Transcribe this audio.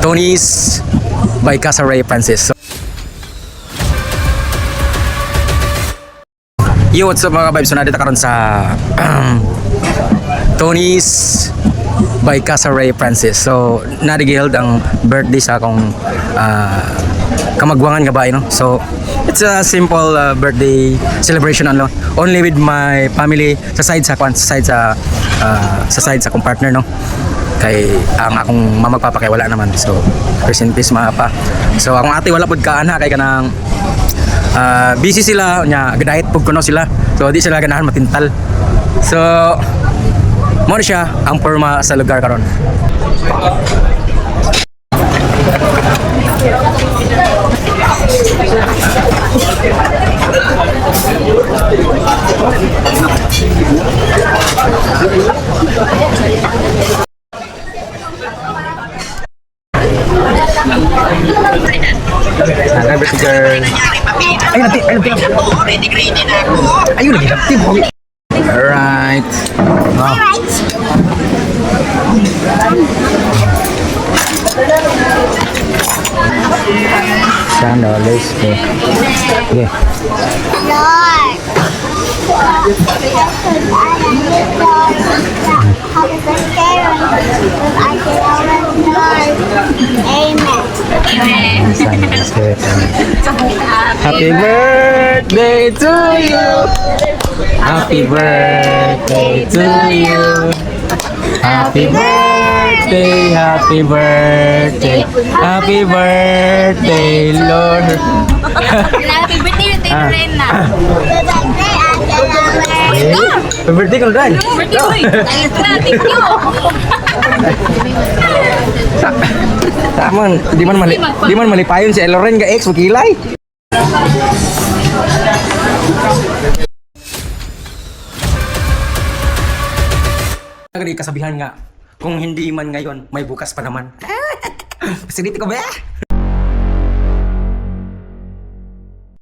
Tony's by Casaray Francis. So, yo, what's up mga vibes? So, nandito karon sa Tony's by Casaray Francis. So, nadigiheld ang birthday sa akong kamagwangan nga ba, no? So, it's a simple birthday celebration ano, only with my family sa side sa side sa akong partner, no? Kay ang akong mama papa kay wala naman. So, rest in peace mga pa. So, akong ate wala pud kaana kay kanang busy sila nya gadayet pug kuno sila. So, di sila ganahan matintal. So, mo siya ang porma sa lugar karon. Sana ba si girl? Ay, nanti. Ayun lagi nanti. Alright. Wow. Sana, let's go. Okay. Lord. Amen. Sana, let's go. Happy birthday to you. Happy birthday to you. Happy birthday, happy birthday, happy birthday, Lord. Happy birthday, Rena. Happy birthday, Lord. Thank you. Taman, di man malipayon si Loren ga ex wakilay. Nagdi kasabihan nga, kung hindi man ngayon, may bukas pa naman. Pasiliti ko ba?